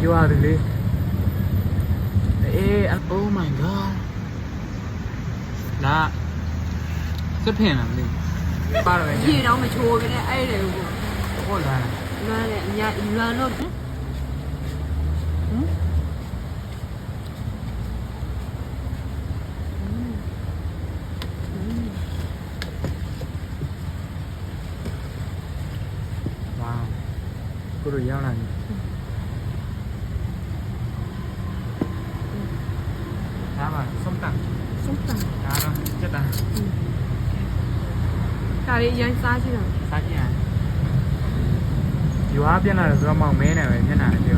You are really. Oh my god. Nah. Rất hiền làm gì? Ba rồi. Gì đâu mà chua cái này ai đều. Ôi là. Là nhà là nó. Wow. Cô được giao này. Đá mà sống tặng. Sống tặng. Đá đó, chết à. Cả đi dân xa chứ nào. Xa chứ à. You are bien là do màu mé này vậy thế nào chưa?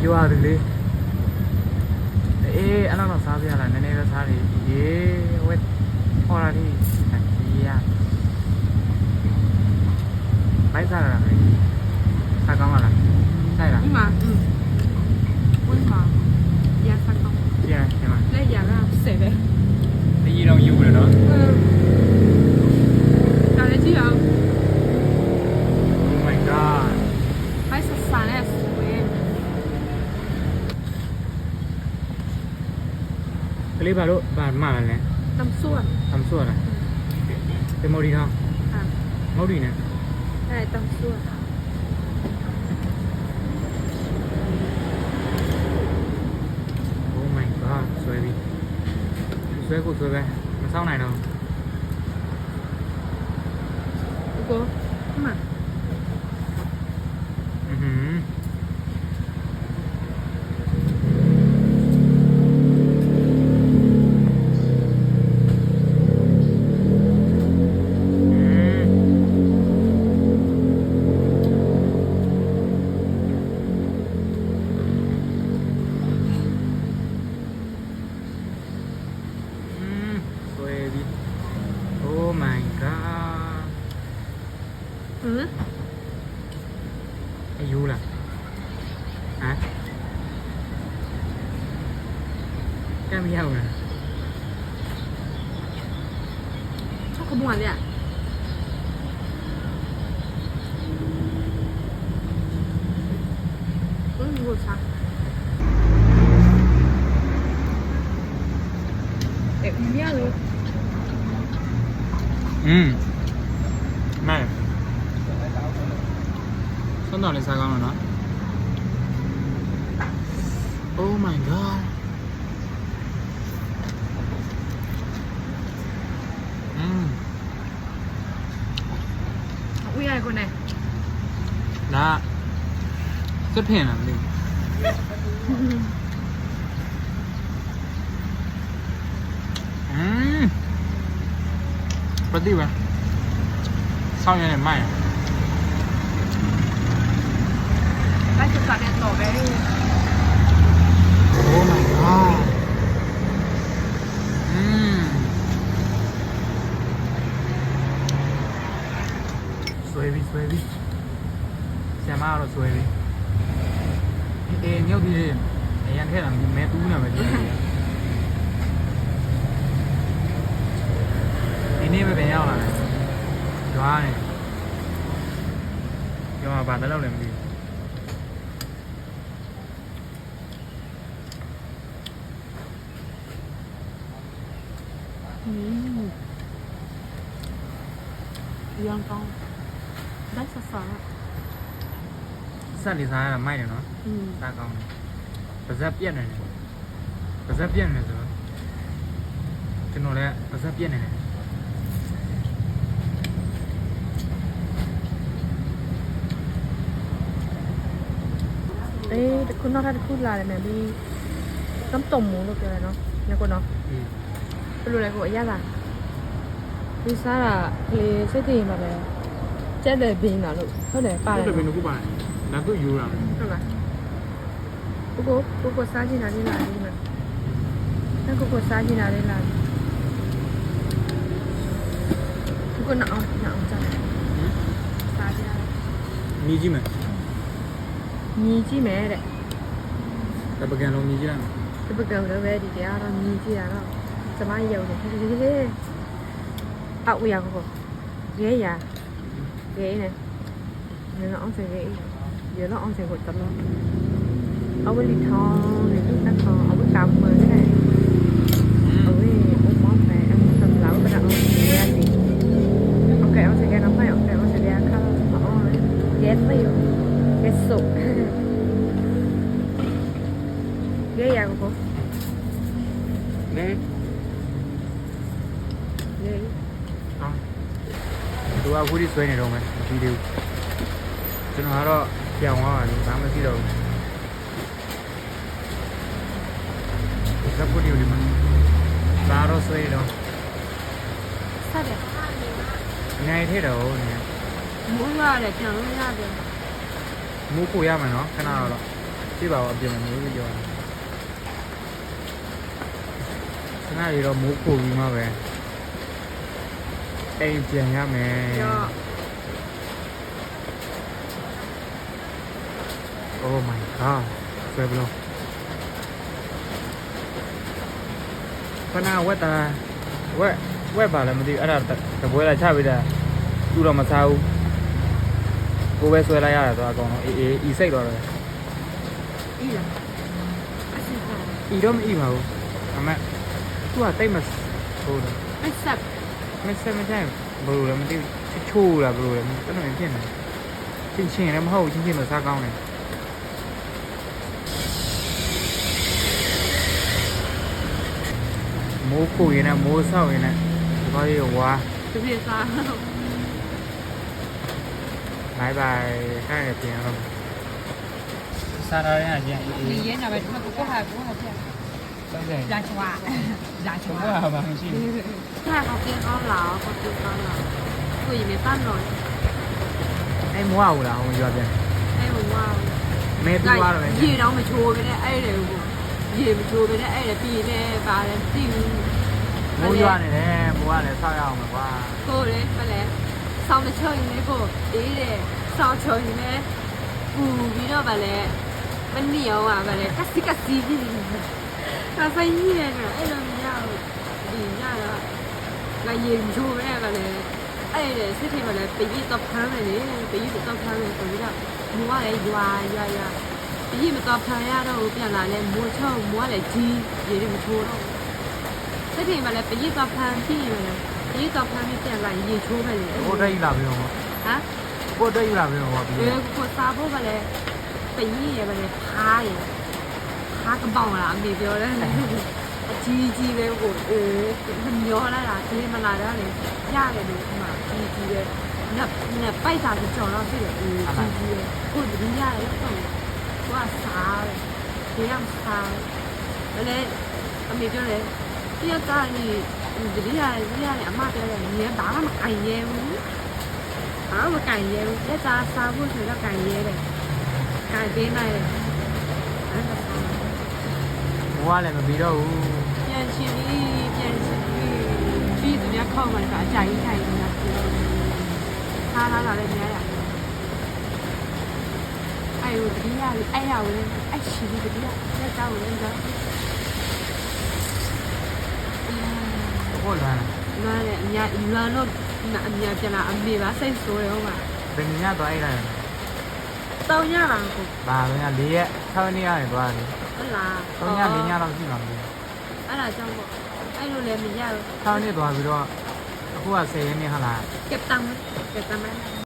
You are really. Anh nó sao bây giờ là nên nó sao thì wait. Thôi là đi. Yeah. Máy sao là sao con là sai là Nhưng mà dạ sao không? yeah nhưng mà Lấy dạ ra xẻ đấy. cái gì đâu yêu rồi đó Đâu đấy chứ không? oh my god Phải sạch sạch này clip vào độ và mà này Tâm suốt này cái màu đi không à màu đi này cái này tâm suốt oh my god xuôi đi xuôi của xuôi về mà sau này đâu cô mà oh my god ayu là hả cam dao nè chắc không buồn đấy ạ ngồi sao em nhớ luôn này sao nào lại sao con rồi nó oh my god ui ai con này đã rất hiền làm gì bắt đi vào sau như này mày bác chụp cả đèn tổ về đi oh my god xuôi đi xem ao rồi xuôi đi nhau đi anh thấy là mẹ tú nào vậy đi nêm với nhau là đó này nhưng mà bạn đã lâu làm gì Dân con Rất sợ sợ sao thì sao là may được nó ta con có giáp yên này có giáp yên này rồi cái nó là có giáp yên này êคุณน้องถ้าพูดลายเลยแม่พี่น้ำต้มหมูลูกอะไรเนาะเนี่ยคนเนาะไปดูอะไรกูย่าล่ะဒီစားတာကလေးစိတ်တည်မှာပဲကျက်တယ်ဘင်းတာလို့ဟုတ်တယ်ပါတယ် ဟုတ်တယ်ဘင်းတို့ကပါတယ်ဒါတို့ယူတာဟုတ်လားကိုစားချင်တာလေးလာဒီမှာအဲ့ကိုစားချင်တာလေးလာကိုနာအောင်ကြတယ်စားကြတယ် မြည်ကြည့်မယ် မြည်ကြည့်မယ်တဲ့ တပကံလုံးမြည်ကြည့်လိုက် ဒီပကံတော့ပဲဒီတရားတော့မြည်ကြည့်တာတော့ကျမရုပ်တယ်ဟေးအောက်ရကိုရဲရရဲနဲ့နော်အောင်စရဲ giờ nó ăn sẽ hụt tao luôn ở bên đi thon này chúng ta thon ở bên cầm mà cái này ở bên ôm món này ăn tầm lẩu bên nào ra thì ok ông sẽ ra nó phải ok ông sẽ ra không ghét phải không ghét sụp ghét gì cô ghét ghét tôiเอาผู้ที่สวยในโรงไหมวิดีโอจนว่าเราเกี่ยวว่าตามมาที่เราแล้วผู้เดียวดีมั้ยตาเราสวยเนาะ sao vậy ไงที่เราเนี่ย muốn ra để chẳng nó ra được มูกูยามันเนาะขนาดเราที่แบบว่าเปลี่ยนมูกูยอขนาดเรามูกูวีมาแบบไอ้เปลี่ยนยาแม่ cho Oh my god สวยไปเลยขนาดว่าตาว่าบาแล้วมันดีอะไรแต่บัวอะไรชาไปได้ดูเรามาเช้ากูไปสวยอะไรอ่ะตัวกองอีเซ็กตัวเลย ý là anh xin phạt อีတော့မอีပါဘူးအမေသူကတိတ်မဟို anh sập မဆက်မဆိုင်ဘယ်လိုလဲမသိချိုးလားဘယ်လိုလဲတော်တော်ဖြစ်နေချင်းလည်းမဟုတ်ချင်းမစားကောင်းတယ်မိုးကိုရင်နဲ့မိုးဆောက်ရင်နဲ့ဒီဘာကြီးဝါ thực hiện sao ဘိုင်ဘိုင်ခိုင်းရပြန်တော့စားရရင်အရင်အေး 你爷那边他不过还不好骗 ဟုတ်တယ် ရာချွာရာ ဘ ချွာ ယ်ဟာမှမရှိဘူး ถ้าเขากินข้าวเหลาเขากินข้าวเหลากูยังไม่ตั้งหน่อย အဲ့မိုးအောင်လားဟိုရွာပြန် ไอ้ผมว่า မဲပြီးသွားတော့ ရေတော့မချိုးပဲနဲ့အဲ့လေကိုရေမချိုးပဲနဲ့အဲ့လေပြီးနေပါတယ်တိဘူး မိုးရွာနေတယ်မိုးကလည်းဆောက်ရအောင်ကွာ ကိုလေမလဲဆောင်းတစ်ချုံနေကိုအေးတယ်ဆောင်းချုံနေပူပြီးတော့ဗလဲမနီရောပါဗလဲကစီကြီးဒါဆိုင်ကြီးတယ်နော်အဲ့လိုမရဘူးဒီညတော့ငါရေမချိုးပဲနဲ့ဗလဲအဲ့လေစစ်ထင်ဗလဲပကြီးတော့ဖမ်းမယ်လေပကြီးတော့ဖမ်းမယ်ဆိုပြီးတော့မိုးကလည်းရွာပကြီးမတော့ဖမ်းရတော့ပြန်လာလဲမိုးချုံမိုးကလည်းကြီးရေတွေမချိုးတော့စစ်ထင်ဗလဲပကြီးတော့ဖမ်းပြီးရယ်ဒီတော့ဖမ်းပြီးပြန်လာရေချိုးမယ်လေ ကိုတက်ယူလာပြီဟော ဟမ် ကိုတက်ယူလာပြီဟောပြီး ဒီကိုစားဖို့ကလည်းပင်းရယ်ပဲလေဖားရယ်ဖားကပောင်းလာအမေပြောတယ်အကြီးပဲကိုမျောလာတာဒီမလာတော့လေရတယ်လို့ဒီမှာကြီးပဲနက်ပိုက်တာကြောင်တော့ဖြစ်တယ်ကြီးကိုဒီရတယ်တော့ကိုကစားတယ်ဒီကစားတယ်အမေပြောတယ်ဒီကကနေဒီရတယ်အမပြောတယ်ငင်းဘာမှမအိုင်ရဲဘူးဘာမှမကင်ရဲဘူးလက်သားစားဖို့ဆိုတော့ကင်ရဲတယ်ကင်ပေးနိုင်တယ်အဲ့ဒါစား မိုးကလည်းမပြီးတော့ဘူး ပြန်ရှင်ပြီးသူများခေါက်မှလည်းအကြိုက်ထိုင်နေတာထားလာလည်းများရတယ်အဲ့လိုဒီရအဲ့ရဝင်အဲ့ရှိဒီဒီရလက်သားဝင်တော့ ဟုတ်လား နားလေအများလွန်တော့အများပြန်လာအမေပါစိတ်ဆိုးရောပါ ဘယ်ညတော့အဲ့ဒါ တောင်းရတာကို ဒါပဲ4ရက်6နေ့ရတယ်သွားတယ် ဟုတ်လား 3ည4ညတော့ရှိမှာမဟုတ် အဲ့ဒါကြောင့်ပေါ့အဲ့လိုလည်းမရဘူး 6နေ့သွားပြီးတော့အခုက10ရက်နေ့ဟာလား เก็บตังค์